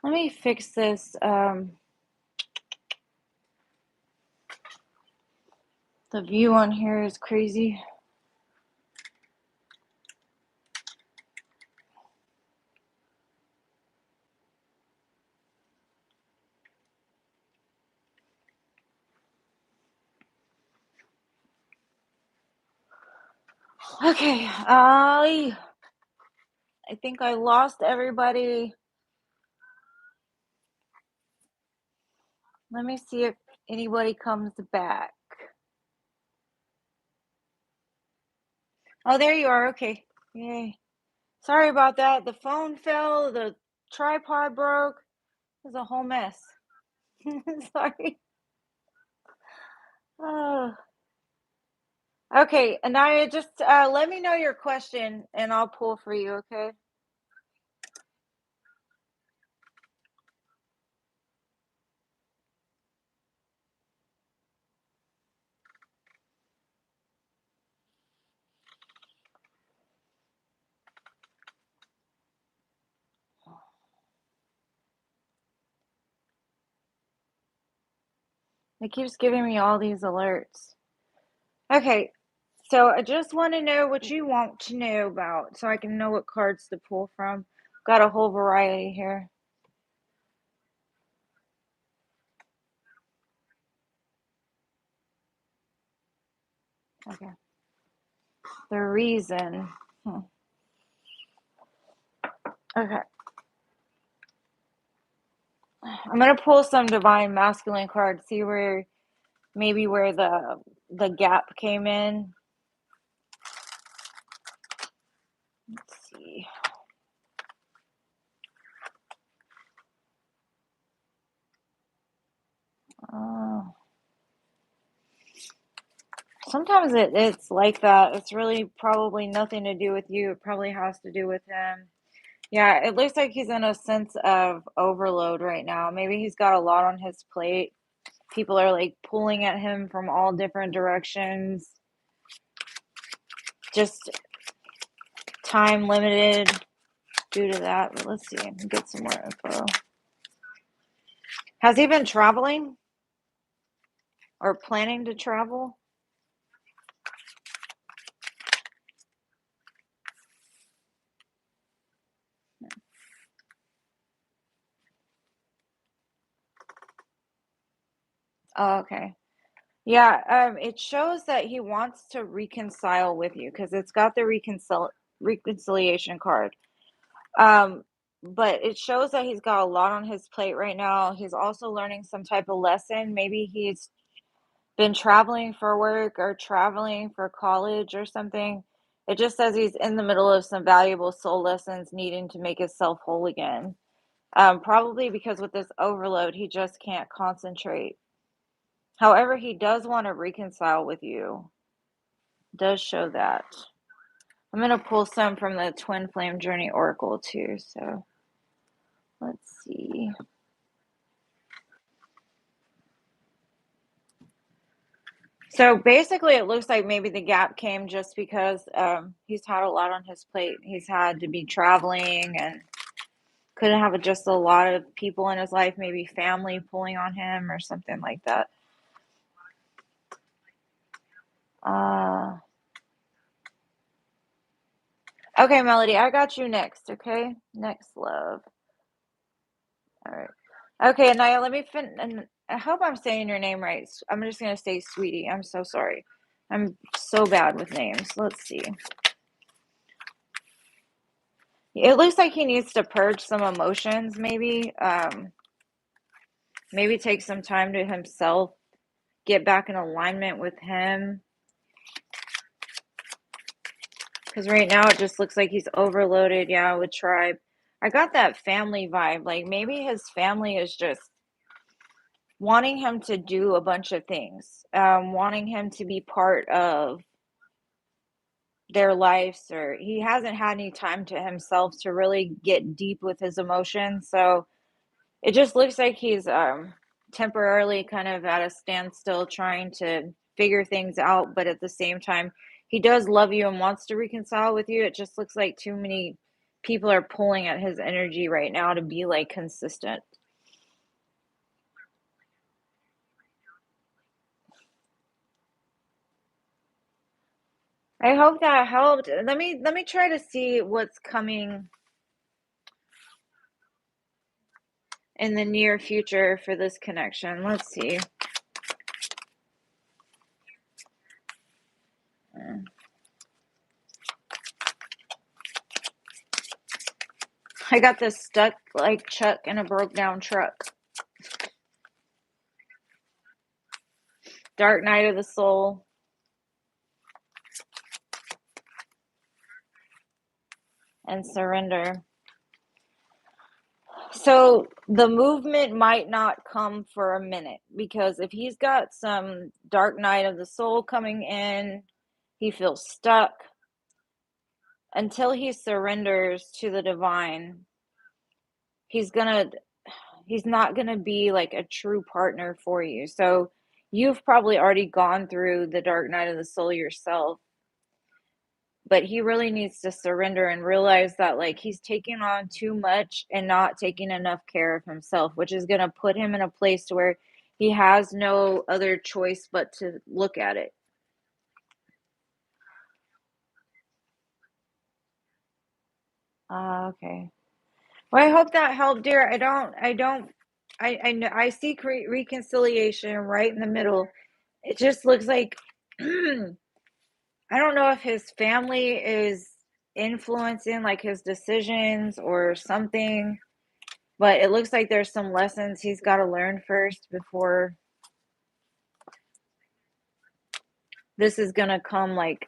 Let me fix this. The view on here is crazy. Okay, I think I lost everybody. Let me see if anybody comes back. Oh, there you are. Okay. Yay. Sorry about that. The phone fell, the tripod broke. It was a whole mess. Sorry. Oh. Okay, Anaya, just let me know your question and I'll pull for you, okay? It keeps giving me all these alerts. Okay, so I just want to know what you want to know about so I can know what cards to pull from. Got a whole variety here. Okay. The reason. Okay. I'm gonna pull some divine masculine cards, see where maybe where the gap came in. Let's see. Oh. Sometimes it's like that. It's really probably nothing to do with you. It probably has to do with him. Yeah, it looks like he's in a sense of overload right now. Maybe he's got a lot on his plate. People are like pulling at him from all different directions. Just time limited due to that. But let's see. Get some more info. Has he been traveling or planning to travel? Oh, okay. Yeah, it shows that he wants to reconcile with you because it's got the reconciliation card. Um, but it shows that he's got a lot on his plate right now. He's also learning some type of lesson. Maybe he's been traveling for work or traveling for college or something. It just says he's in the middle of some valuable soul lessons, needing to make himself whole again. Probably because with this overload, he just can't concentrate. However, he does want to reconcile with you. Does show that. I'm going to pull some from the Twin Flame Journey Oracle too. So let's see. So basically, it looks like maybe the gap came just because he's had a lot on his plate. He's had to be traveling and couldn't have just a lot of people in his life, maybe family pulling on him or something like that. Uh, okay, Melody, I got you next. Okay, next, love. All right. Okay, Naya, let me and I hope I'm saying your name right. I'm just gonna say Sweetie. I'm so sorry. I'm so bad with names. Let's see. It looks like he needs to purge some emotions, maybe. Maybe take some time to himself, get back in alignment with him. Because right now it just looks like he's overloaded, yeah, with tribe. I got that family vibe. Like maybe his family is just wanting him to do a bunch of things, wanting him to be part of their lives, or he hasn't had any time to himself to really get deep with his emotions. So it just looks like he's temporarily kind of at a standstill trying to figure things out, but at the same time, he does love you and wants to reconcile with you. It just looks like too many people are pulling at his energy right now to be like consistent. I hope that helped. Let me try to see what's coming in the near future for this connection. Let's see. I got this stuck like Chuck in a broke down truck. Dark night of the soul. And surrender. So the movement might not come for a minute, because if he's got some dark night of the soul coming in, he feels stuck. Until he surrenders to the divine, he's not gonna be like a true partner for you. So you've probably already gone through the dark night of the soul yourself, but he really needs to surrender and realize that like he's taking on too much and not taking enough care of himself, which is going to put him in a place to where he has no other choice but to look at it. Okay. Well, I hope that helped, dear. I know I see reconciliation right in the middle. It just looks like I don't know if his family is influencing like his decisions or something, but it looks like there's some lessons he's got to learn first before this is going to come like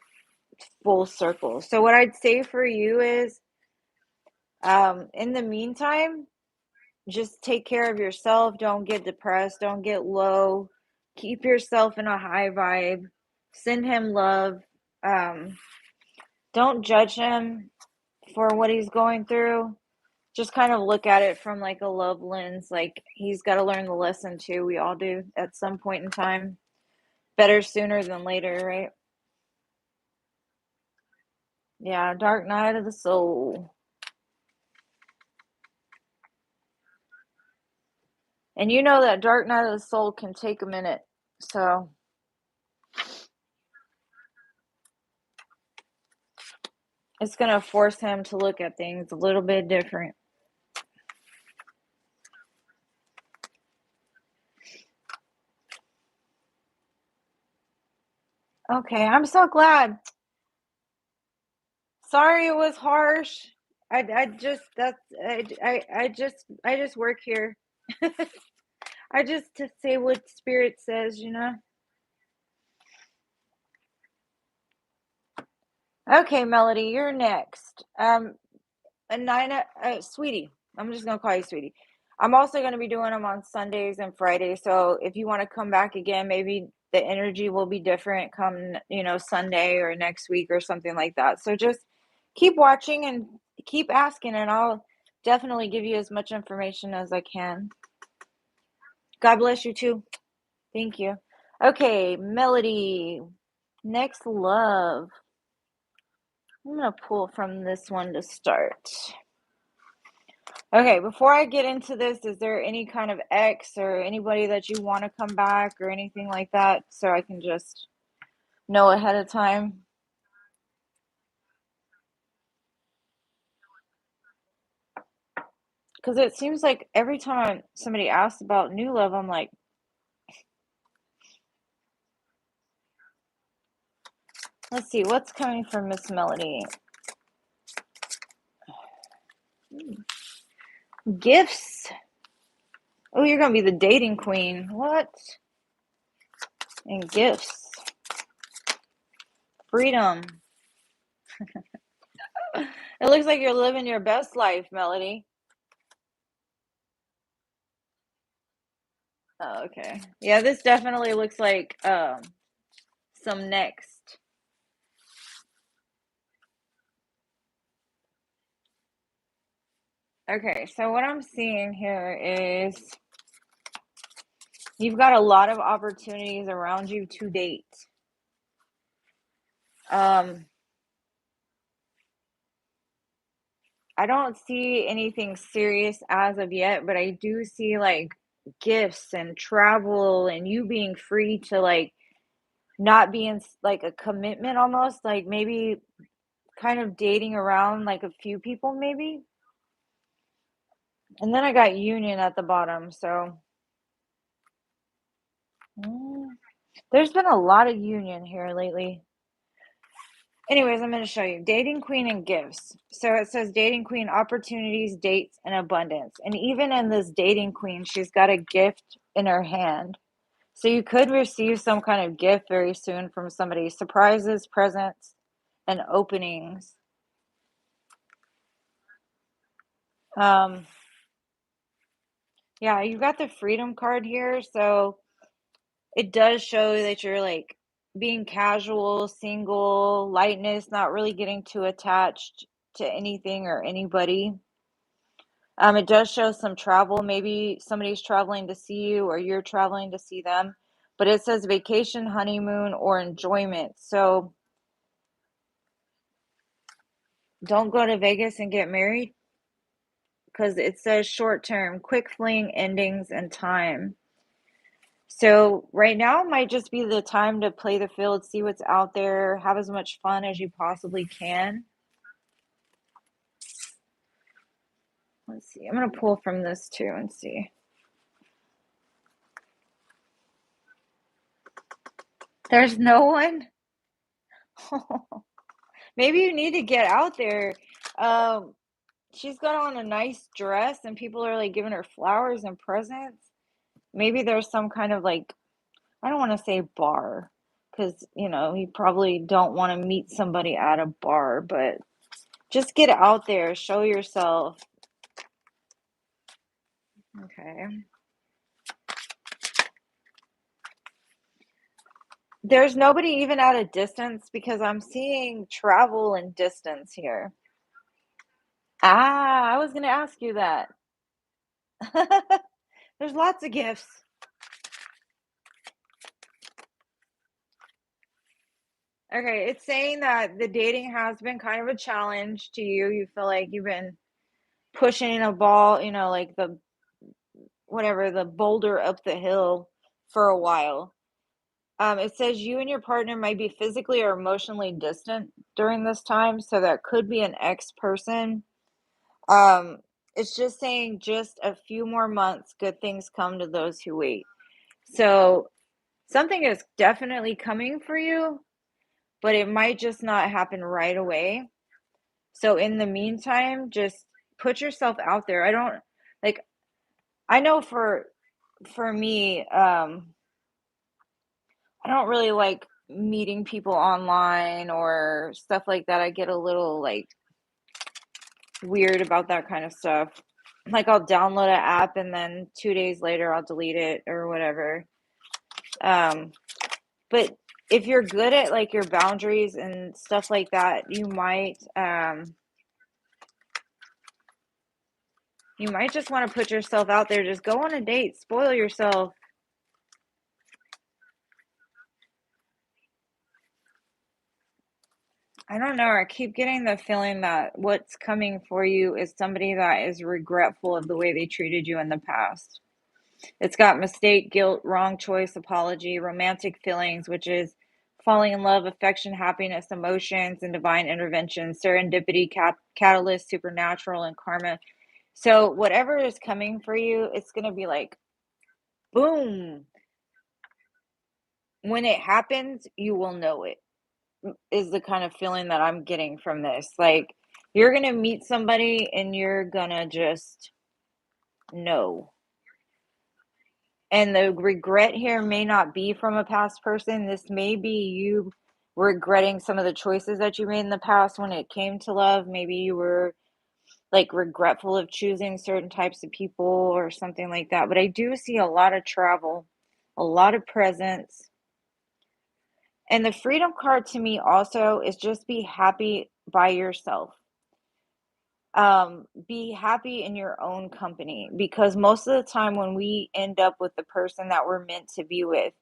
full circle. So what I'd say for you is in the meantime, just take care of yourself. Don't get depressed. Don't get low. Keep yourself in a high vibe. Send him love. Um, don't judge him for what he's going through. Just kind of look at it from like a love lens. Like he's got to learn the lesson too. We all do at some point in time. Better sooner than later, right? Yeah, Dark Night of the Soul. And you know that Dark Night of the Soul can take a minute. So it's going to force him to look at things a little bit different. Okay, I'm so glad. Sorry it was harsh. I just that's I just work here. I just to say what spirit says, you know. Okay, Melody, you're next. Nina, sweetie, I'm just gonna call you sweetie. I'm also gonna be doing them on Sundays and Fridays. So if you want to come back again, maybe the energy will be different come, Sunday or next week or something like that. So just keep watching and keep asking, and I'll definitely give you as much information as I can. God bless you too. Thank you. Okay, Melody, next love. I'm gonna pull from this one to start. Okay, before I get into this, is there any kind of ex or anybody that you want to come back or anything like that so I can just know ahead of time? Because it seems like every time somebody asks about new love, I'm like, let's see, what's coming from Miss Melody? Gifts. Oh, you're going to be the dating queen. What? And gifts. Freedom. It looks like you're living your best life, Melody. Oh, okay. Yeah, this definitely looks like some next. Okay, so what I'm seeing here is you've got a lot of opportunities around you to date. Um, I don't see anything serious as of yet, but I do see like gifts and travel and you being free to like not be in like a commitment almost, like maybe kind of dating around like a few people maybe. And then I got union at the bottom, so mm, there's been a lot of union here lately. Anyways, I'm going to show you dating queen and gifts. So it says dating queen, opportunities, dates, and abundance. And even in this dating queen, she's got a gift in her hand. So you could receive some kind of gift very soon from somebody. Surprises, presents, and openings. Um, yeah, you got the freedom card here. So it does show that you're like being casual, single, lightness, not really getting too attached to anything or anybody. It does show some travel. Maybe somebody's traveling to see you or you're traveling to see them. But it says vacation, honeymoon, or enjoyment. So don't go to Vegas and get married because it says short term, quick fling, endings, and time. So right now might just be the time to play the field, see what's out there, have as much fun as you possibly can. Let's see. I'm going to pull from this too and see. There's no one. Maybe you need to get out there. Um, she's got on a nice dress and people are like giving her flowers and presents. Maybe there's some kind of like, I don't want to say bar because, you probably don't want to meet somebody at a bar, but just get out there, show yourself. Okay. There's nobody even at a distance because I'm seeing travel and distance here. I was going to ask you that. There's lots of gifts. Okay, it's saying that the dating has been kind of a challenge to you. You feel like you've been pushing a ball, like the whatever, the boulder up the hill for a while. It says you and your partner might be physically or emotionally distant during this time, so that could be an ex person. Um, it's just saying just a few more months, good things come to those who wait. So something is definitely coming for you, but it might just not happen right away. So in the meantime, just put yourself out there. I don't like I know for me, I don't really like meeting people online or stuff like that. I get a little like weird about that kind of stuff. Like I'll download an app and then 2 days later I'll delete it or whatever. Um, but if you're good at like your boundaries and stuff like that, you might just want to put yourself out there. Just go on a date, spoil yourself. I don't know. I keep getting the feeling that what's coming for you is somebody that is regretful of the way they treated you in the past. It's got mistake, guilt, wrong choice, apology, romantic feelings, which is falling in love, affection, happiness, emotions, and divine intervention, serendipity, catalyst, supernatural, and karma. So, whatever is coming for you, it's going to be like, boom. When it happens, you will know it, is the kind of feeling that I'm getting from this. Like, you're going to meet somebody and you're going to just know. And the regret here may not be from a past person. This may be you regretting some of the choices that you made in the past when it came to love. Maybe you were like regretful of choosing certain types of people or something like that. But I do see a lot of travel, a lot of presence. And the freedom card to me also is just be happy by yourself. Be happy in your own company because most of the time when we end up with the person that we're meant to be with,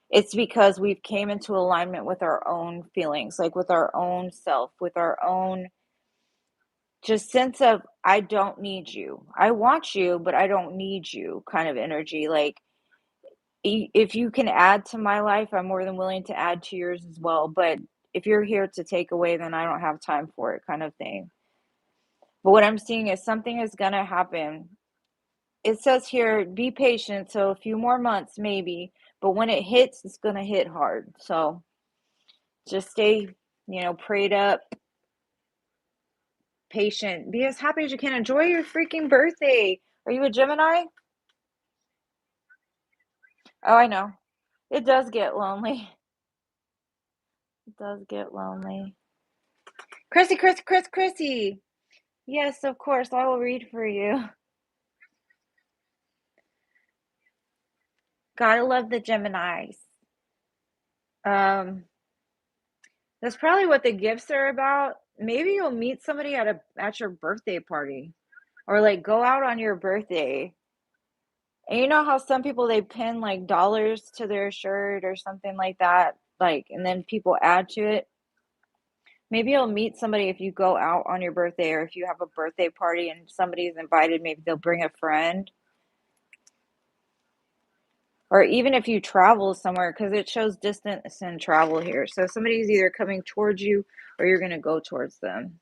it's because we've came into alignment with our own feelings, like with our own self, with our own just sense of, I don't need you. I want you, but I don't need you kind of energy. Like, if you can add to my life, I'm more than willing to add to yours as well. But if you're here to take away, then I don't have time for it, kind of thing. But what I'm seeing is something is going to happen. It says here, be patient. So a few more months, maybe. But when it hits, it's going to hit hard. So just stay, prayed up, patient. Be as happy as you can. Enjoy your freaking birthday. Are you a Gemini? Oh, I know. It does get lonely. It does get lonely. Chrissy. Yes, of course. I will read for you. Gotta love the Geminis. Um, that's probably what the gifts are about. Maybe you'll meet somebody at your birthday party, or like go out on your birthday. And you know how some people they pin like dollars to their shirt or something like that, like, and then people add to it. Maybe you'll meet somebody if you go out on your birthday, or if you have a birthday party and somebody's invited, maybe they'll bring a friend. Or even if you travel somewhere, because it shows distance and travel here. So somebody's either coming towards you or you're going to go towards them.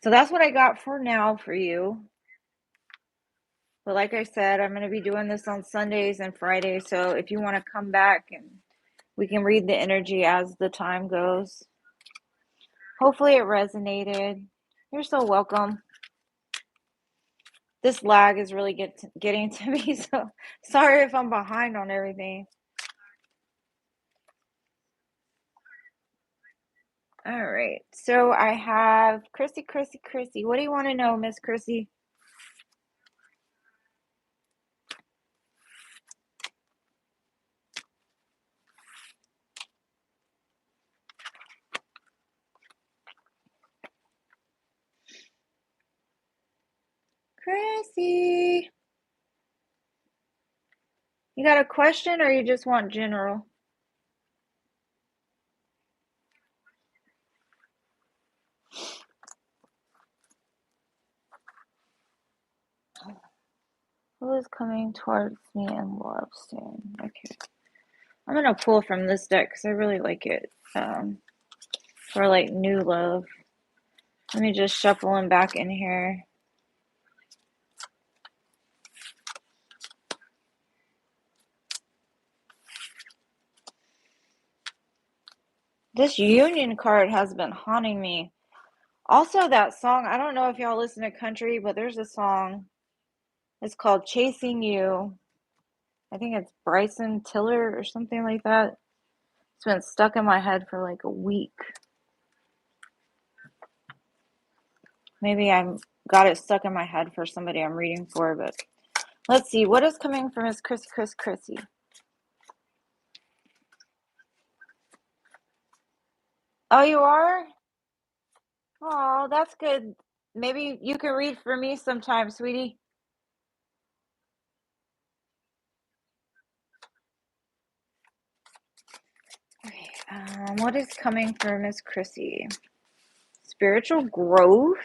So that's what I got for now for you. But like I said, I'm going to be doing this on Sundays and Fridays. So if you want to come back and we can read the energy as the time goes. Hopefully it resonated. You're so welcome. This lag is really getting to me. So sorry if I'm behind on everything. All right. So I have Chrissy. What do you want to know, Miss Chrissy? Chrissy. You got a question or you just want general? Who is coming towards me in love soon? Okay. I'm going to pull from this deck because I really like it. For like new love. Let me just shuffle them back in here. This union card has been haunting me. Also, that song, I don't know if y'all listen to country, but there's a song. It's called Chasing You. I think it's Bryson Tiller or something like that. It's been stuck in my head for like a week. Maybe I got it stuck in my head for somebody I'm reading for, but let's see. What is coming from Miss Chrissy? Oh, you are? Oh, that's good. Maybe you can read for me sometime, sweetie. Okay, what is coming for Miss Chrissy? Spiritual growth?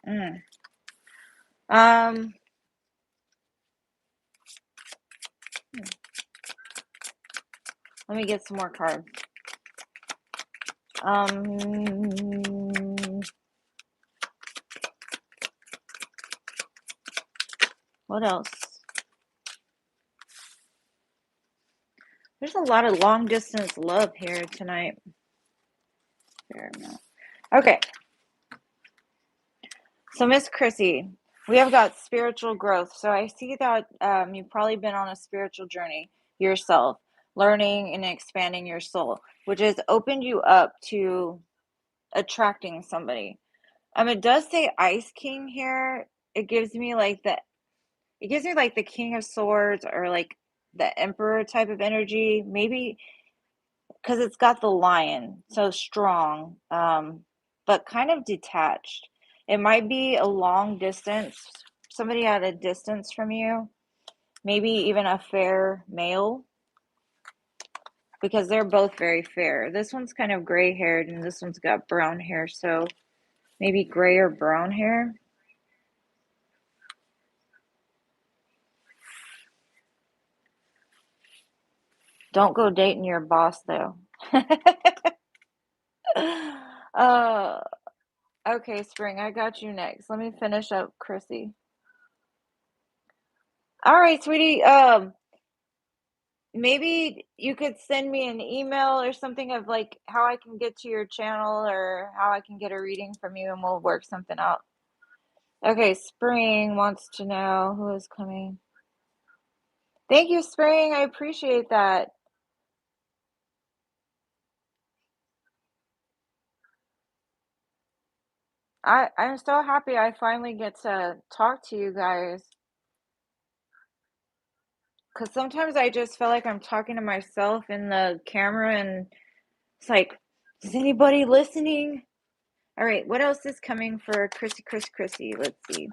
Mm. Um, Let me get some more cards. What else? There's a lot of long distance love here tonight. Fair enough. Okay. So Miss Chrissy, we have got spiritual growth. So I see that you've probably been on a spiritual journey yourself, learning and expanding your soul, which has opened you up to attracting somebody. It does say Ice King here. It gives me like the King of Swords, or like the Emperor type of energy. Maybe because it's got the lion, so strong, but kind of detached. It might be a long distance, somebody at a distance from you, maybe even a fair male. because they're both very fair. This one's kind of gray haired and this one's got brown hair, so maybe gray or brown hair. Don't go dating your boss though. uh, okay, Spring, I got you next. Let me finish up Chrissy. All right, sweetie. Maybe you could send me an email or something of like how I can get to your channel or how I can get a reading from you and we'll work something out. Okay, Spring wants to know who is coming. Thank you, Spring. I appreciate that. I'm so happy I finally get to talk to you guys. Because sometimes I just feel like I'm talking to myself in the camera and it's like, is anybody listening? All right, what else is coming for Chrissy? Let's see.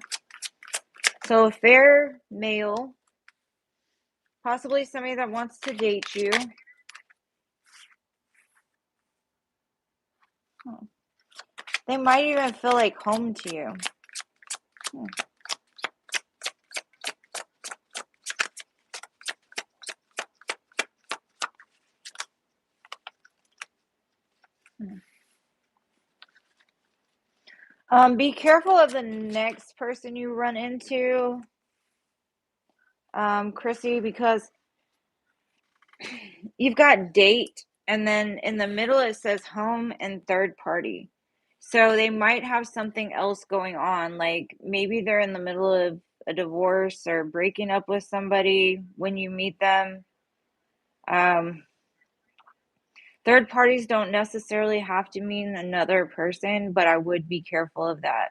So a fair male, possibly somebody that wants to date you. They might even feel like home to you. Be careful of the next person you run into, Chrissy, because you've got date, and then in the middle it says home and third party. So they might have something else going on, like maybe they're in the middle of a divorce or breaking up with somebody when you meet them. Third parties don't necessarily have to mean another person, but I would be careful of that.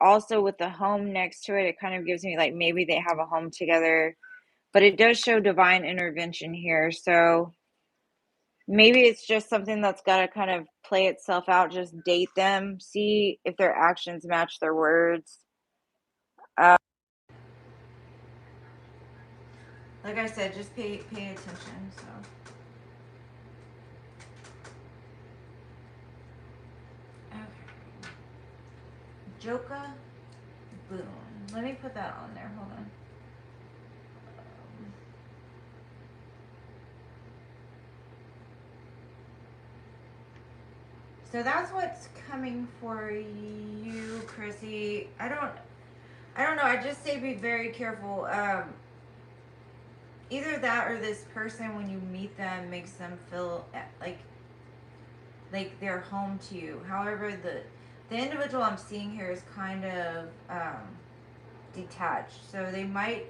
Also with the home next to it, it kind of gives me like maybe they have a home together, but it does show divine intervention here. So maybe it's just something that's got to kind of play itself out. Just date them, see if their actions match their words. Like I said, just pay attention. So, okay, Joka Boone. Let me put that on there. Hold on. So that's what's coming for you, Chrissy. I don't know. I just say be very careful. Either that or this person, when you meet them, makes them feel like they're home to you. However, the individual I'm seeing here is kind of detached. So they might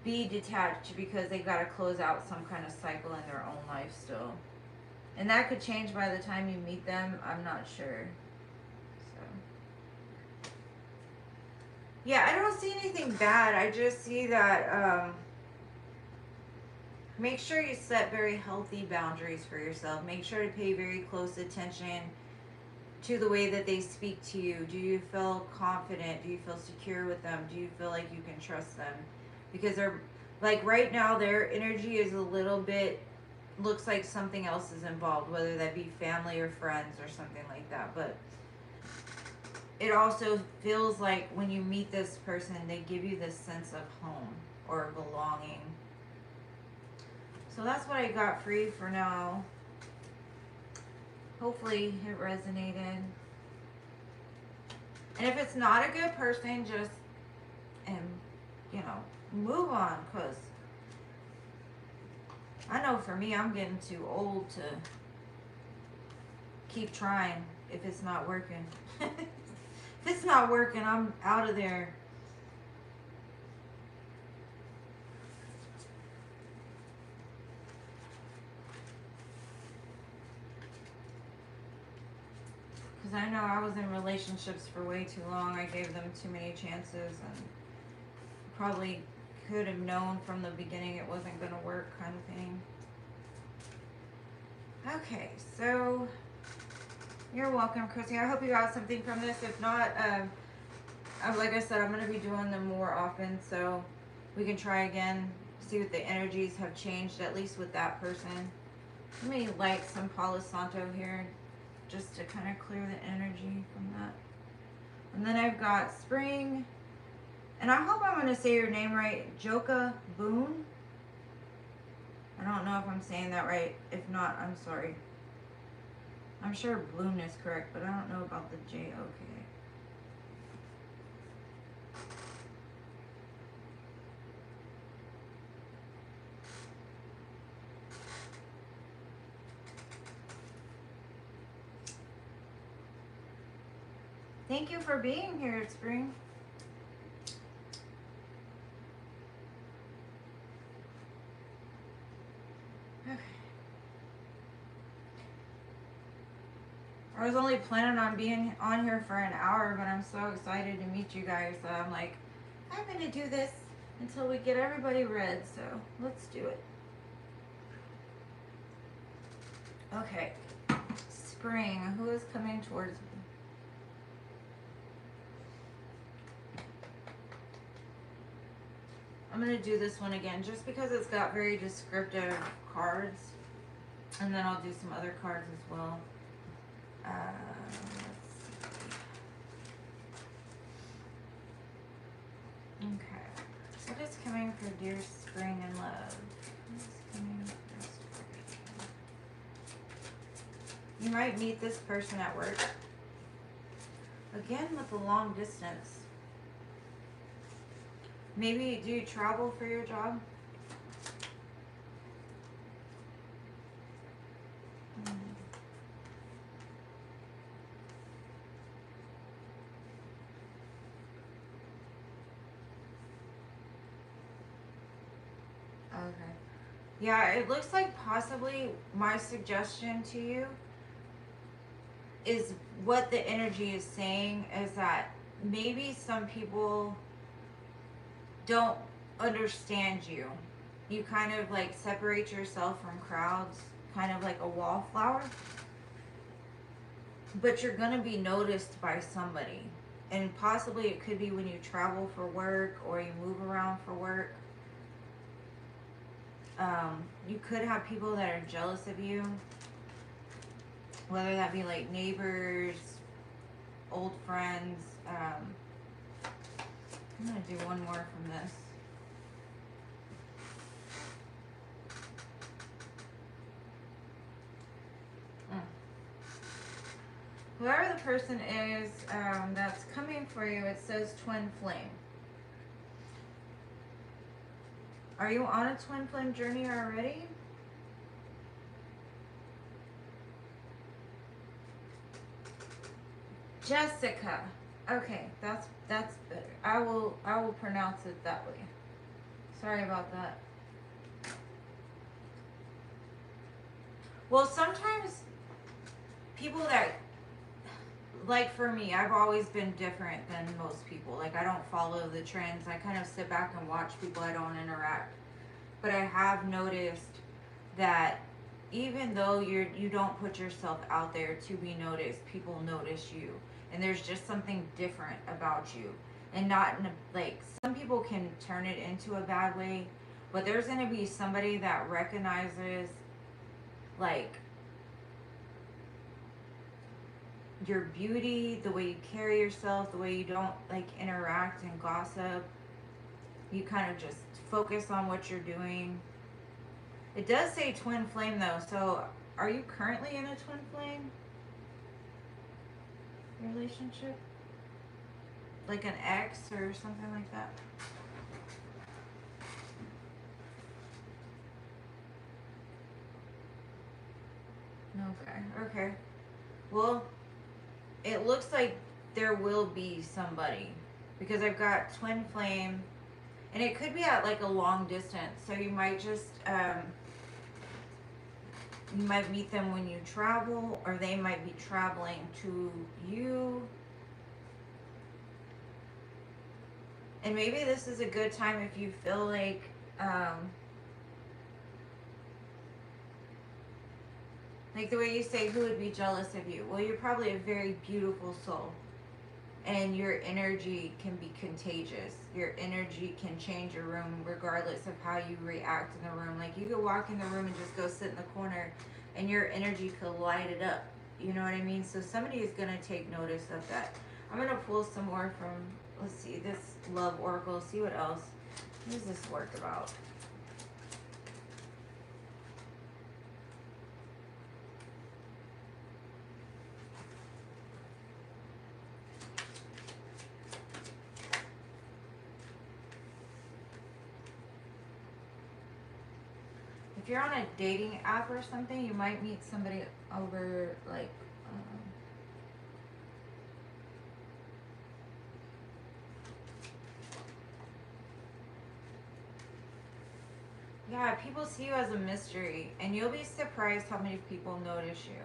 be detached because they got to close out some kind of cycle in their own life still. And that could change by the time you meet them. I'm not sure. So, yeah, I don't see anything bad. I just see that make sure you set very healthy boundaries for yourself. Make sure to pay very close attention to the way that they speak to you. Do you feel confident? Do you feel secure with them? Do you feel like you can trust them? Because they're like right now their energy is a little bit looks like something else is involved, whether that be family or friends or something like that. But it also feels like when you meet this person, they give you this sense of home or belonging. So that's what I got for you for now. Hopefully it resonated. And if it's not a good person, just move on, because I know for me, I'm getting too old to keep trying if it's not working. If it's not working, I'm out of there. Because I know I was in relationships for way too long. I gave them too many chances and probably could have known from the beginning it wasn't going to work, kind of thing. Okay, so you're welcome, Chrissy. I hope you got something from this. If not, like I said, I'm going to be doing them more often, so we can try again See what the energies have changed, at least with that person. Let me light some Palo Santo here just to kind of clear the energy from that. And then I've got Spring, and I hope I'm going to say your name right, Joka Boone. I don't know if I'm saying that right. If not, I'm sorry. I'm sure Bloom is correct, but I don't know about the J-O-K. Thank you for being here, Spring. Okay. I was only planning on being on here for an hour, but I'm so excited to meet you guys that I'm like, I'm going to do this until we get everybody read, so let's do it. Okay. Spring, who is coming towards me? I'm going to do this one again just because it's got very descriptive cards. And then I'll do some other cards as well. Let's see. Okay. What is coming for dear Spring and love? What is coming for Spring? You might meet this person at work. Again with the long distance. Maybe do you travel for your job? Okay. Yeah, it looks like possibly my suggestion to you is what the energy is saying is that maybe some people don't understand you. You kind of like separate yourself from crowds, kind of like a wallflower. But you're going to be noticed by somebody. And possibly it could be when you travel for work or you move around for work. You could have people that are jealous of you, whether that be like neighbors, old friends. I'm going to do one more from this. Whoever the person is that's coming for you, it says twin flame. Are you on a twin flame journey already? Jessica. Okay, that's better. I will pronounce it that way. Sorry about that. Well, sometimes people that, like for me, I've always been different than most people. Like I don't follow the trends. I kind of sit back and watch people. I don't interact. But I have noticed that even though you don't put yourself out there to be noticed, people notice you. And there's just something different about you. And not in a, like, some people can turn it into a bad way, but there's going to be somebody that recognizes like your beauty, the way you carry yourself, the way you don't like interact and gossip. You kind of just focus on what you're doing. It does say twin flame though, so are you currently in a twin flame relationship? Like an ex or something like that? Okay. Well, it looks like there will be somebody because I've got twin flame and it could be at like a long distance. So you might just, you might meet them when you travel or they might be traveling to you. And maybe this is a good time if you feel like the way you say, who would be jealous of you? Well, you're probably a very beautiful soul. and your energy can be contagious. Your energy can change your room regardless of how you react in the room. Like you could walk in the room and just go sit in the corner and your energy could light it up. You know what I mean? So somebody is going to take notice of that. I'm going to pull some more from, let's see, this love oracle, see what else. What does this work about? If you're on a dating app or something, you might meet somebody over like yeah, people see you as a mystery, and you'll be surprised how many people notice you.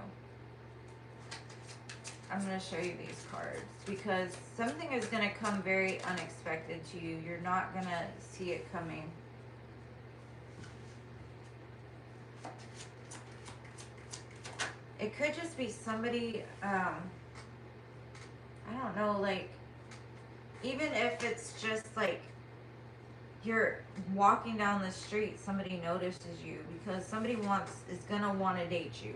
I'm going to show you these cards because something is going to come very unexpected to you. You're not going to see it coming. It could just be somebody, I don't know, like, even if it's just like you're walking down the street, somebody notices you because somebody is going to want to date you.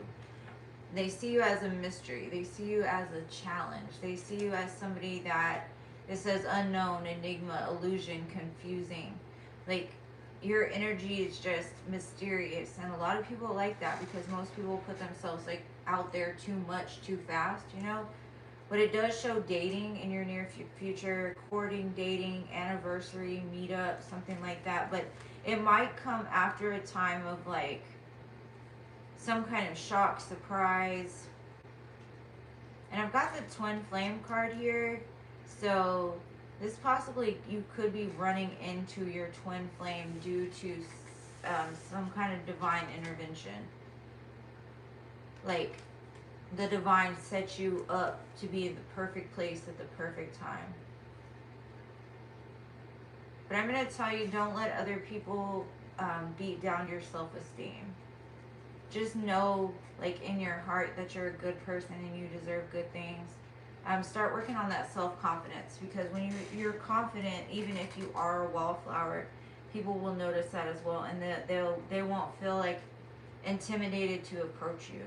They see you as a mystery. They see you as a challenge. They see you as somebody that it says unknown, enigma, illusion, confusing. Like your energy is just mysterious, and a lot of people like that because most people put themselves like out there too much, too fast, you know. But it does show dating in your near future, courting, dating, anniversary, meetup, something like that. But it might come after a time of like some kind of shock, surprise. And I've got the twin flame card here. So this possibly, you could be running into your twin flame due to some kind of divine intervention. Like the divine sets you up to be in the perfect place at the perfect time. But I'm going to tell you, don't let other people beat down your self-esteem. Just know, like in your heart, that you're a good person and you deserve good things. Start working on that self-confidence, because when you're confident, even if you are a wallflower, people will notice that as well, and they won't feel like intimidated to approach you.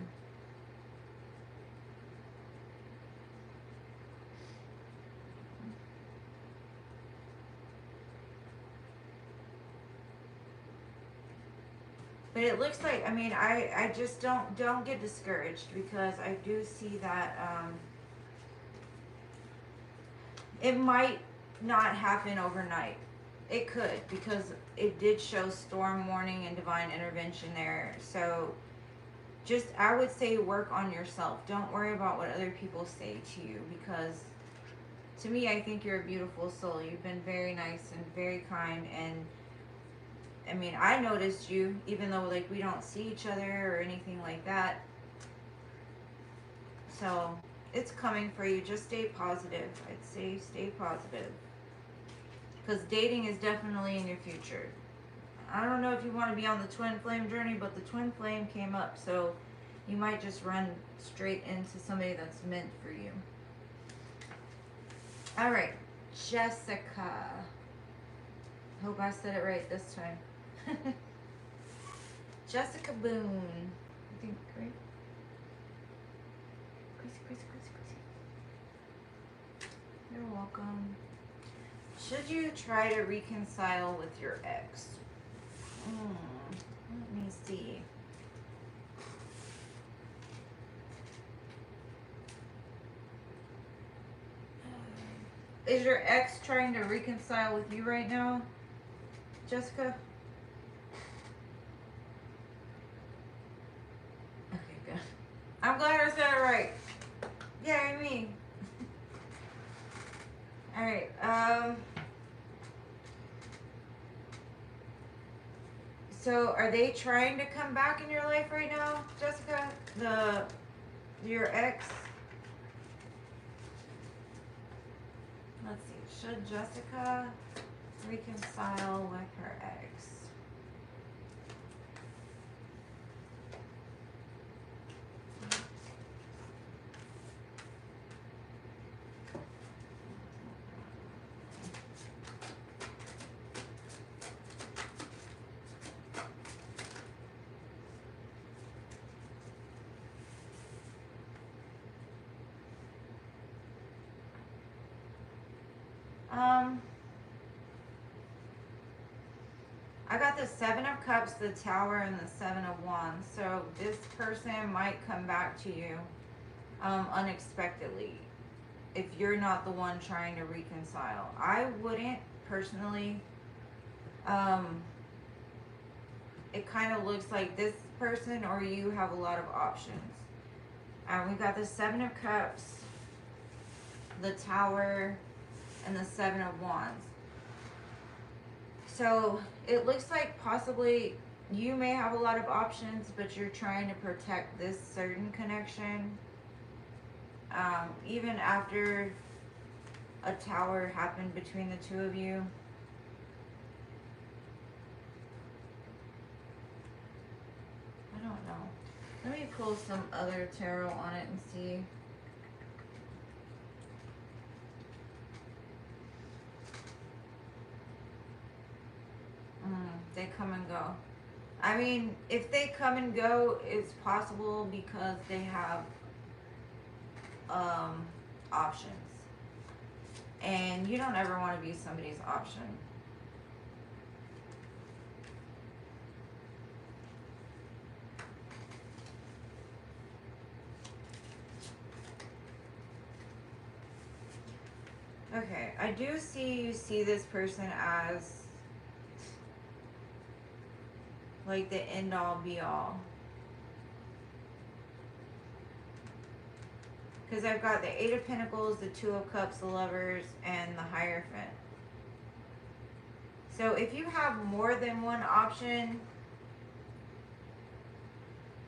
But it looks like, I mean, I just don't get discouraged, because I do see that it might not happen overnight. It could, because it did show storm warning and divine intervention there. So just, I would say, work on yourself. Don't worry about what other people say to you, because to me, I think you're a beautiful soul. You've been very nice and very kind, and I mean, I noticed you, even though like we don't see each other or anything like that. So it's coming for you. Just stay positive. I'd say stay positive, because dating is definitely in your future. I don't know if you want to be on the twin flame journey, but the twin flame came up, so you might just run straight into somebody that's meant for you. All right, Jessica. Hope I said it right this time. Jessica Boone. I think, right? Crazy. You're welcome. Should you try to reconcile with your ex? Let me see. Is your ex trying to reconcile with you right now, Jessica? Okay, good. I'm glad I said it right. Yay, me. Alright, so are they trying to come back in your life right now, Jessica? Your ex? Let's see. Should Jessica reconcile with her ex? Um, I got the Seven of Cups, the Tower, and the Seven of Wands. So this person might come back to you unexpectedly if you're not the one trying to reconcile. I wouldn't personally. Um, it kind of looks like this person or you have a lot of options. We got the Seven of Cups, the Tower, and the Seven of Wands. So it looks like possibly you may have a lot of options, but you're trying to protect this certain connection. Even after a tower happened between the two of you. I don't know. Let me pull some other tarot on it and see. They come and go. I mean, if they come and go, it's possible because they have options. And you don't ever want to be somebody's option. Okay, I do see you see this person as like the end all be all. Because I've got the Eight of Pentacles, the Two of Cups, the Lovers, and the Hierophant. So if you have more than one option,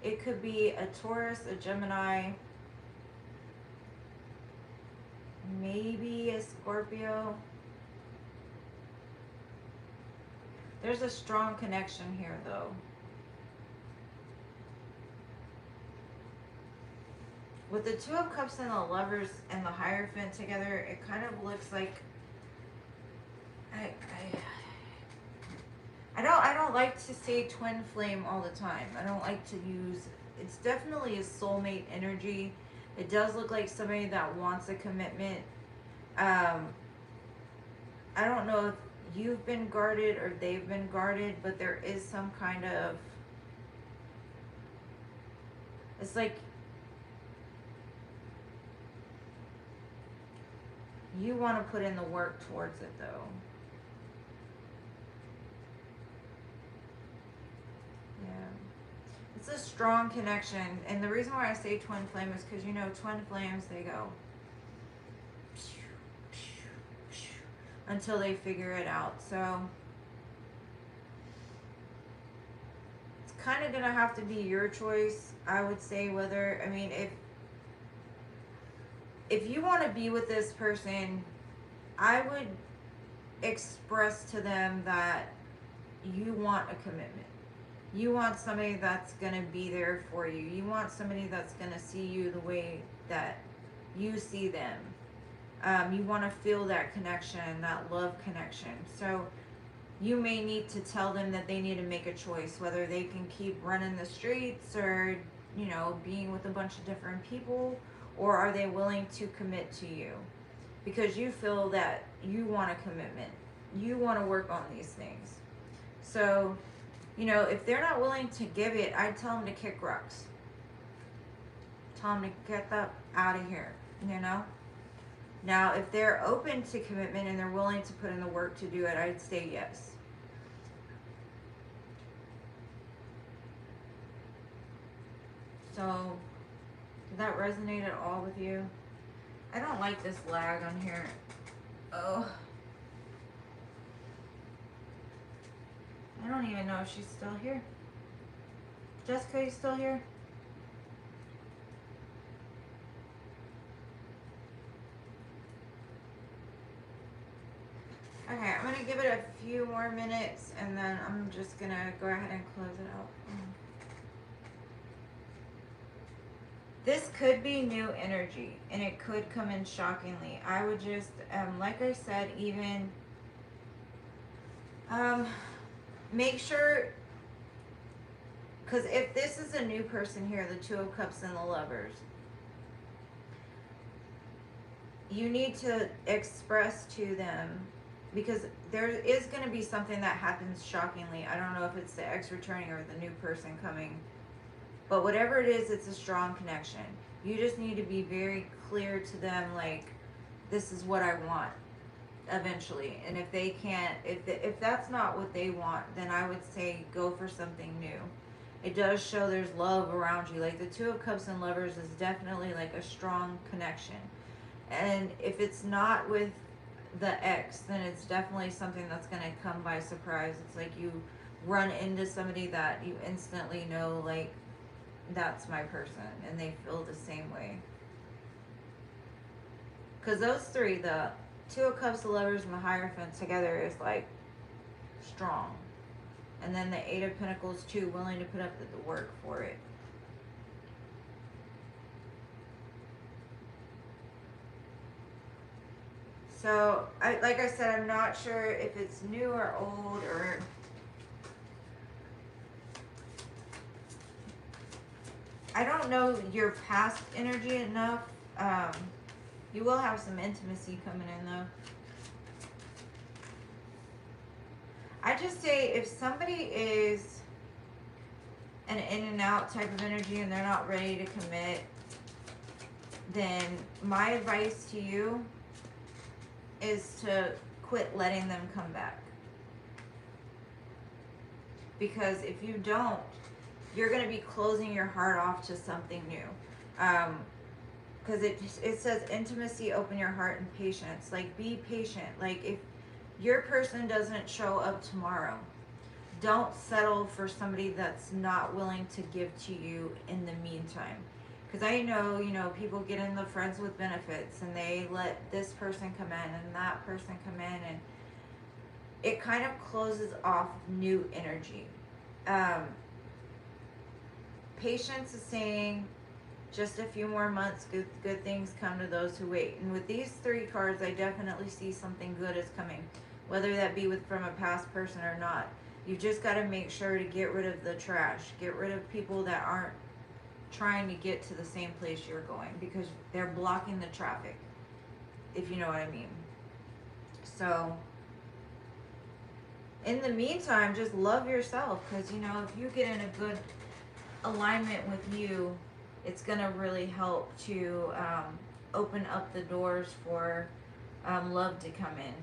it could be a Taurus, a Gemini, maybe a Scorpio. There's a strong connection here though. With the Two of Cups and the Lovers and the Hierophant together, it kind of looks like I don't like to say twin flame all the time. I don't like to use, it's definitely a soulmate energy. It does look like somebody that wants a commitment. I don't know if you've been guarded or they've been guarded, but there is some kind of, it's like you want to put in the work towards it though. Yeah. It's a strong connection. And the reason why I say twin flame is because, you know, twin flames, they go until they figure it out. So it's kind of going to have to be your choice, I would say, whether, I mean, if you want to be with this person, I would express to them that you want a commitment. You want somebody that's going to be there for you. You want somebody that's going to see you the way that you see them. You want to feel that connection, that love connection. So you may need to tell them that they need to make a choice, whether they can keep running the streets or, you know, being with a bunch of different people, or are they willing to commit to you? Because you feel that you want a commitment. You want to work on these things. So, you know, if they're not willing to give it, I'd tell them to kick rocks. Tell them to get that out of here, you know? Now, if they're open to commitment and they're willing to put in the work to do it, I'd say yes. So, did that resonate at all with you? I don't like this lag on here. Oh. I don't even know if she's still here. Jessica, you still here? Okay, I'm going to give it a few more minutes and then I'm just going to go ahead and close it out. This could be new energy and it could come in shockingly. I would just, like I said, even make sure, because if this is a new person here, the Two of Cups and the Lovers, you need to express to them, because there is going to be something that happens shockingly. I don't know if it's the ex returning or the new person coming, but whatever it is, it's a strong connection. You just need to be very clear to them, like, this is what I want eventually. And if they can't, if that's not what they want, then I would say go for something new. It does show there's love around you. Like the Two of Cups and Lovers is definitely like a strong connection. And if it's not with the ex, then it's definitely something that's going to come by surprise. It's like you run into somebody that you instantly know, like, that's my person, and they feel the same way. Because those three, the Two of Cups, the Lovers, and the Hierophant together is like strong. And then the Eight of Pentacles too, willing to put up the work for it. So, like I said, I'm not sure if it's new or old, or I don't know your past energy enough. You will have some intimacy coming in though. I just say if somebody is an in and out type of energy and they're not ready to commit, then my advice to you is to quit letting them come back. Because if you don't, you're going to be closing your heart off to something new. Because it says intimacy, open your heart, and patience. Like, be patient. Like, if your person doesn't show up tomorrow, don't settle for somebody that's not willing to give to you in the meantime. Because I know, people get in the friends with benefits and they let this person come in and that person come in, and it kind of closes off new energy. Patience is saying just a few more months, good things come to those who wait. And with these three cards, I definitely see something good is coming, whether that be from a past person or not. You've just got to make sure to get rid of the trash. Get rid of people that aren't trying to get to the same place you're going, because they're blocking the traffic, if you know what I mean. So in the meantime, just love yourself, because if you get in a good alignment with you, it's going to really help to open up the doors for love to come in.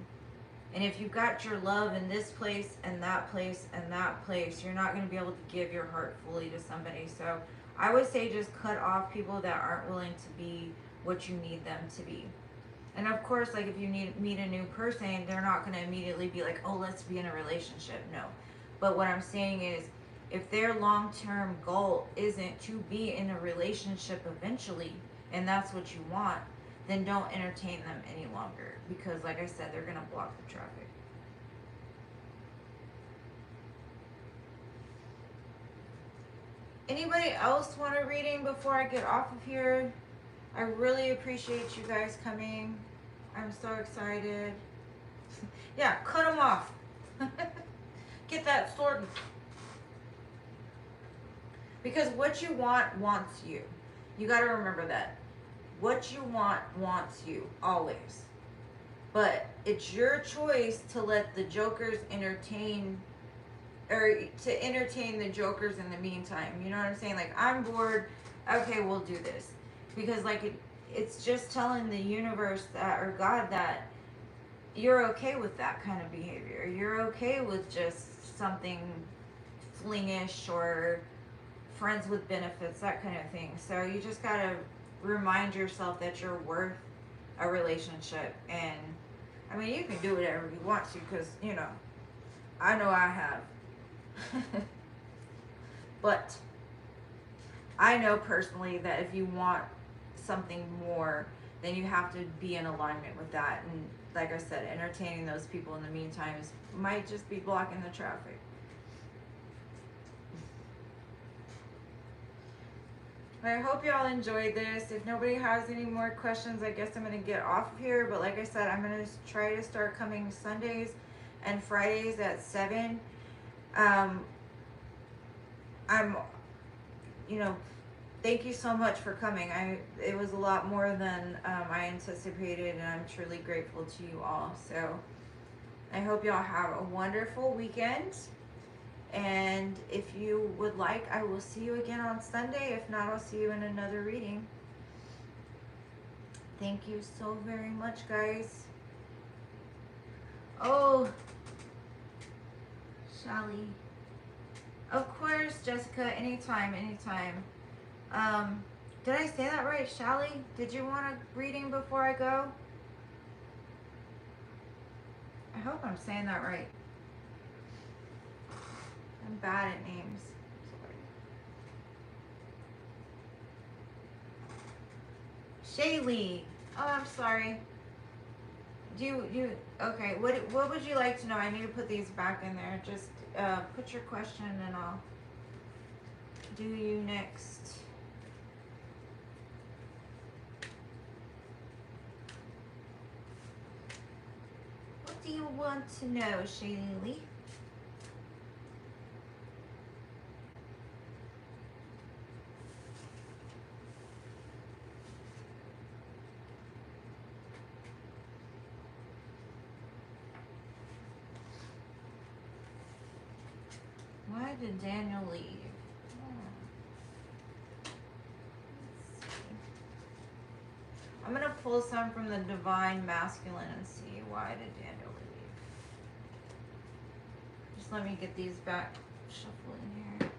And if you've got your love in this place and that place and that place, you're not going to be able to give your heart fully to somebody. So I would say just cut off people that aren't willing to be what you need them to be. And of course, like, if you meet a new person, they're not going to immediately be like, oh, let's be in a relationship. No. But what I'm saying is, if their long-term goal isn't to be in a relationship eventually, and that's what you want, then don't entertain them any longer. Because, like I said, they're going to block the traffic. Anybody else want a reading before I get off of here? I really appreciate you guys coming. I'm so excited. Yeah, cut them off. Get that sword. Because what you want wants you. You got to remember that. What you want wants you, always. But it's your choice to let the jokers entertain, or to entertain the jokers in the meantime. You know what I'm saying? Like, I'm bored. Okay, we'll do this. Because, like, it's just telling the universe that, or God, that you're okay with that kind of behavior. You're okay with just something flingish or friends with benefits, that kind of thing. So you just gotta remind yourself that you're worth a relationship. And I mean, you can do whatever you want to, because I know I have. But I know personally that if you want something more, then you have to be in alignment with that. And like I said, entertaining those people in the meantime might just be blocking the traffic. I hope y'all enjoyed this. If nobody has any more questions, I guess I'm going to get off of here. But like I said, I'm going to try to start coming Sundays and Fridays at 7. I'm, thank you so much for coming. It was a lot more than I anticipated, and I'm truly grateful to you all. So I hope y'all have a wonderful weekend. And if you would like, I will see you again on Sunday. If not, I'll see you in another reading. Thank you so very much, guys. Oh, Shelly. Of course, Jessica, anytime, anytime. Did I say that right, Shelly? Did you want a reading before I go? I hope I'm saying that right. I'm bad at names. Shaylee. Oh, I'm sorry. Okay, what would you like to know? I need to put these back in there. Just put your question and I'll do you next. What do you want to know, Shaylee? Why did Daniel leave? I'm going to pull some from the Divine Masculine and see why did Daniel leave. Just let me get these back shuffled in here.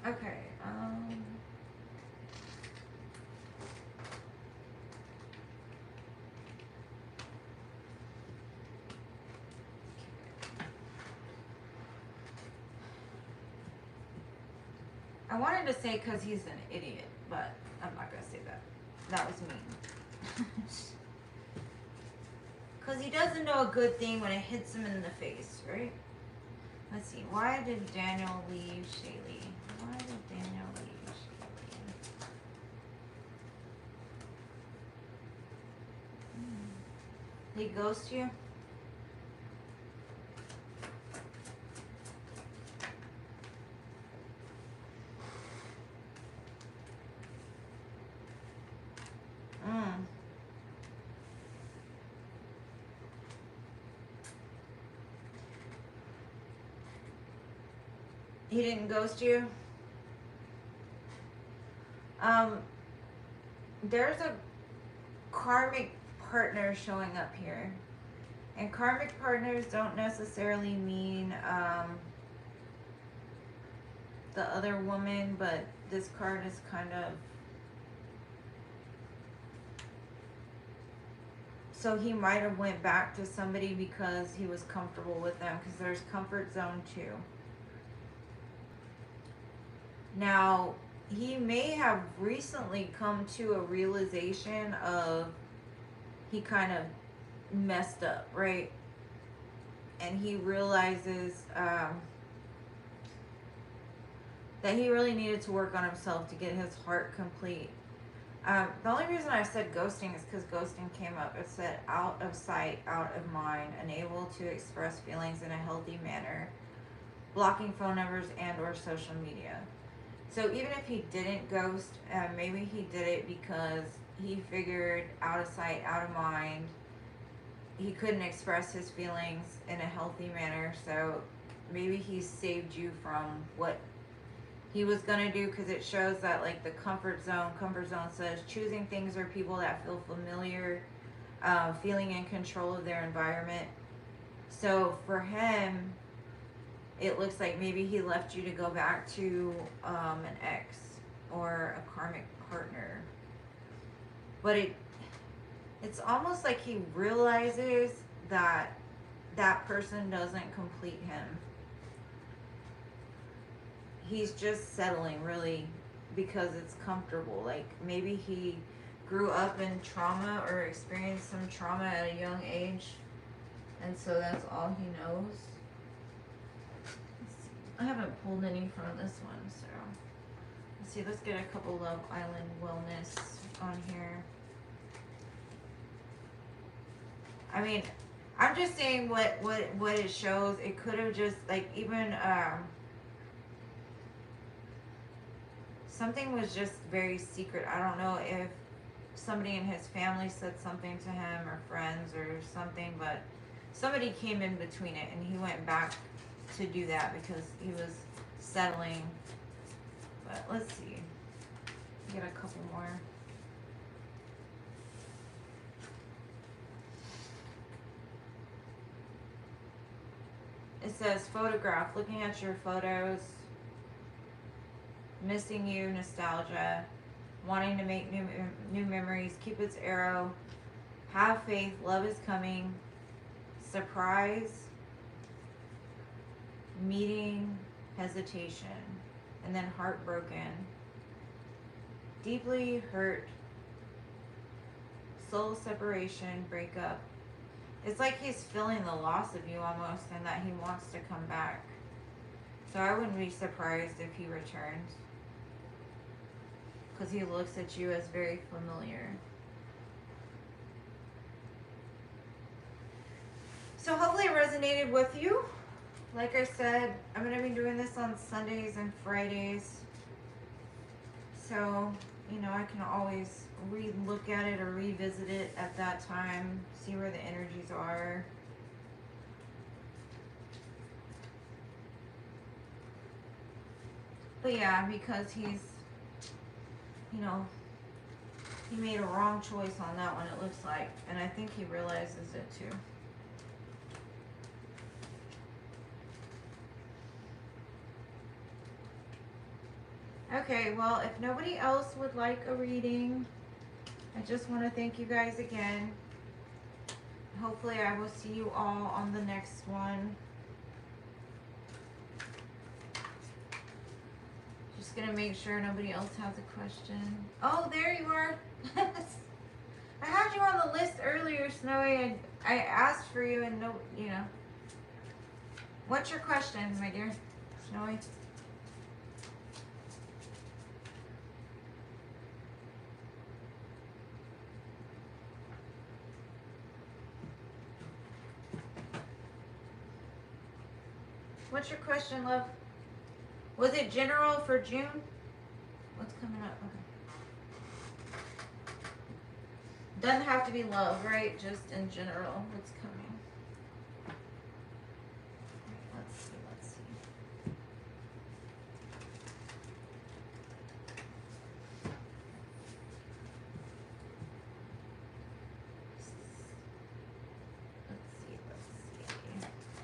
Okay, I wanted to say because he's an idiot, but I'm not going to say that. That was mean. Because he doesn't know a good thing when it hits him in the face, right? Let's see. Why did Daniel leave Shaylee? Why did Daniel leave Shaylee? They ghost you? He didn't ghost you? There's a karmic partner showing up here. And karmic partners don't necessarily mean the other woman, but this card is kind of... So he might have went back to somebody because he was comfortable with them, because there's comfort zone too. Now, he may have recently come to a realization of he kind of messed up, right? And he realizes that he really needed to work on himself to get his heart complete. The only reason I said ghosting is because ghosting came up. It said out of sight, out of mind, unable to express feelings in a healthy manner, blocking phone numbers and or social media. So even if he didn't ghost, maybe he did it because he figured out of sight, out of mind, he couldn't express his feelings in a healthy manner. So maybe he saved you from what he was going to do, because it shows that like the comfort zone says choosing things or people that feel familiar, feeling in control of their environment. So for him, it looks like maybe he left you to go back to an ex or a karmic partner. But it's almost like he realizes that that person doesn't complete him. He's just settling, really, because it's comfortable. Like maybe he grew up in trauma or experienced some trauma at a young age, and so that's all he knows. I haven't pulled any from this one, so let's see. Let's get a couple Love Island wellness on here. I mean, I'm just saying what it shows. It could have just like even something was just very secret. I don't know if somebody in his family said something to him or friends or something, but somebody came in between it and he went back to do that because he was settling. But let's see. Get a couple more. It says photograph, looking at your photos, missing you, nostalgia, wanting to make new memories, keep its arrow, have faith, love is coming, surprise, meeting, hesitation, and then heartbroken, deeply hurt, soul separation, breakup. It's like he's feeling the loss of you almost and that he wants to come back. So I wouldn't be surprised if he returns because he looks at you as very familiar. So hopefully it resonated with you. Like I said, I'm going to be doing this on Sundays and Fridays. So, you know, I can always re-look at it or revisit it at that time, see where the energies are. But yeah, because he's, you know, he made a wrong choice on that one, it looks like. And I think he realizes it too. Okay, well, if nobody else would like a reading, I just want to thank you guys again. Hopefully I will see you all on the next one. Just going to make sure nobody else has a question. Oh, there you are. I had you on the list earlier, Snowy. I asked for you and no, you know. What's your question, my dear? Snowy? What's your question, love? Was it general for June? What's coming up? Okay. Doesn't have to be love, right? Just in general, what's coming. Right, let's see.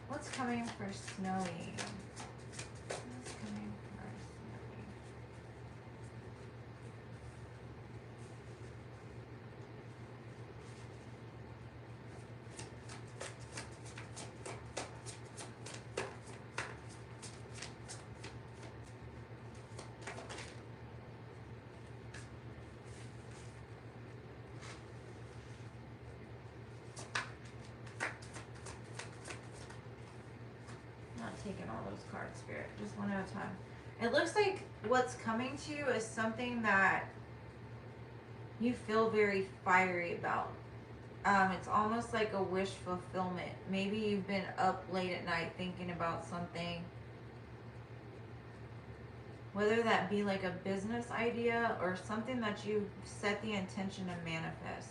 What's coming for Snowy? What's coming for Snowy? Taking all those cards, Spirit, just one at a time. It looks like what's coming to you is something that you feel very fiery about. It's almost like a wish fulfillment. Maybe you've been up late at night thinking about something, whether that be like a business idea or something that you set the intention to manifest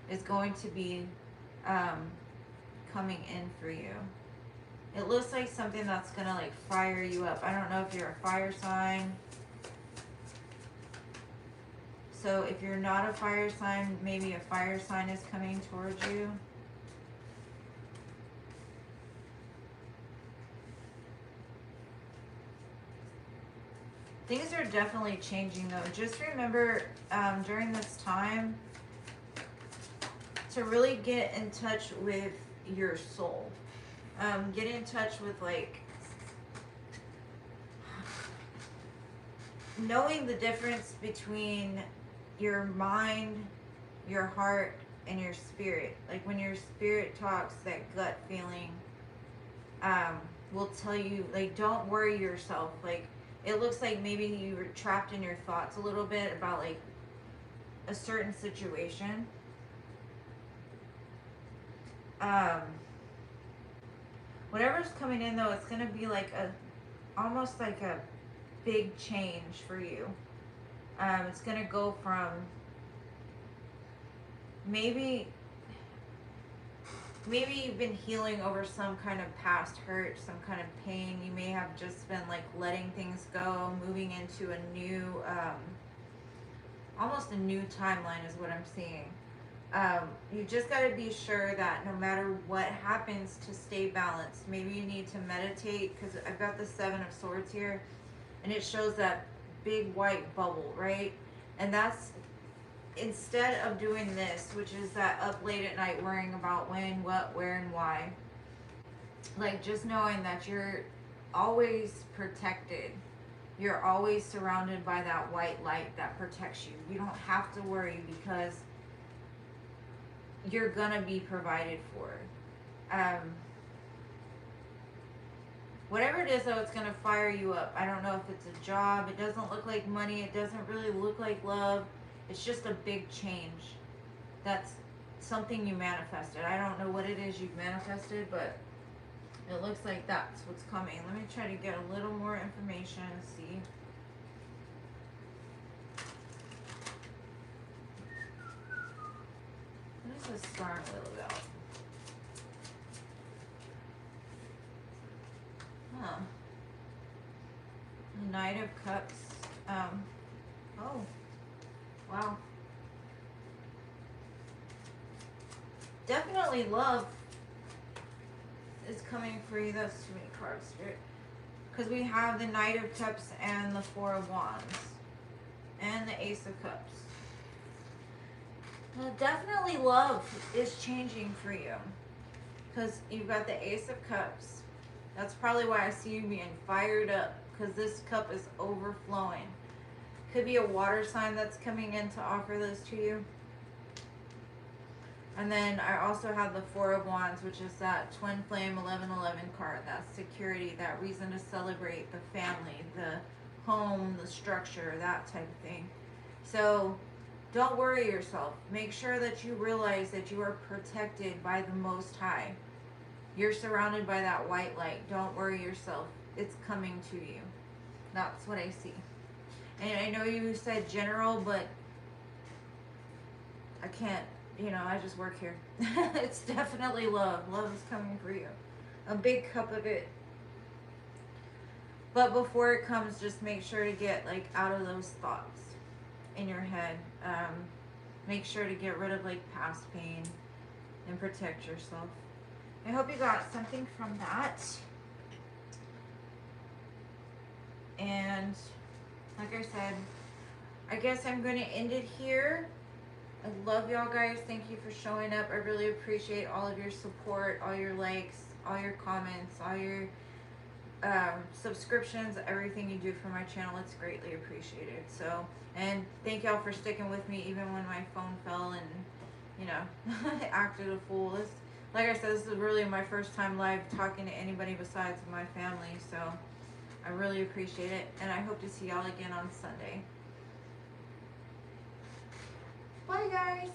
is going to be coming in for you. It looks like something that's gonna like fire you up. I don't know if you're a fire sign. So if you're not a fire sign, maybe a fire sign is coming towards you. Things are definitely changing though. Just remember during this time to really get in touch with your soul. Get in touch with like knowing the difference between your mind, your heart, and your spirit. Like when your spirit talks, that gut feeling will tell you, like, don't worry yourself. Like, it looks like maybe you were trapped in your thoughts a little bit about like a certain situation. Um, whatever's coming in though, it's gonna be like a almost like a big change for you. It's gonna go from maybe you've been healing over some kind of past hurt, some kind of pain. You may have just been like letting things go, moving into a new, almost a new timeline is what I'm seeing. You just got to be sure that no matter what happens, to stay balanced. Maybe you need to meditate, because I've got the Seven of Swords here, and it shows that big white bubble, right? And that's, instead of doing this, which is that up late at night worrying about when, what, where, and why, like just knowing that you're always protected. You're always surrounded by that white light that protects you. You don't have to worry, because you're gonna be provided for. Um, whatever it is though, it's gonna fire you up. I don't know if it's a job. It doesn't look like money. It doesn't really look like love. It's just a big change. That's something you manifested. I don't know what it is you've manifested, but it looks like that's what's coming. Let me try to get a little more information and see. What is this Star Wheel about? Huh. Knight of Cups. Oh. Wow. Definitely love is coming for you. That's too many cards, Spirit. Because we have the Knight of Cups and the Four of Wands. And the Ace of Cups. Well, definitely love is changing for you. Because you've got the Ace of Cups. That's probably why I see you being fired up. Because this cup is overflowing. Could be a water sign that's coming in to offer this to you. And then I also have the Four of Wands, which is that twin flame 1111 card. That security, that reason to celebrate, the family, the home, the structure, that type of thing. So don't worry yourself. Make sure that you realize that you are protected by the Most High. You're surrounded by that white light. Don't worry yourself. It's coming to you. That's what I see. And I know you said general, but I can't, I just work here. It's definitely love. Love is coming for you. A big cup of it. But before it comes, just make sure to get like out of those thoughts in your head. Make sure to get rid of like past pain and protect yourself. I hope you got something from that. And like I said, I guess I'm going to end it here. I love y'all guys. Thank you for showing up. I really appreciate all of your support, all your likes, all your comments, all your subscriptions, everything you do for my channel. It's greatly appreciated. So, and thank y'all for sticking with me even when my phone fell and, acted a fool. Like I said, this is really my first time live talking to anybody besides my family. So I really appreciate it. And I hope to see y'all again on Sunday. Bye, guys.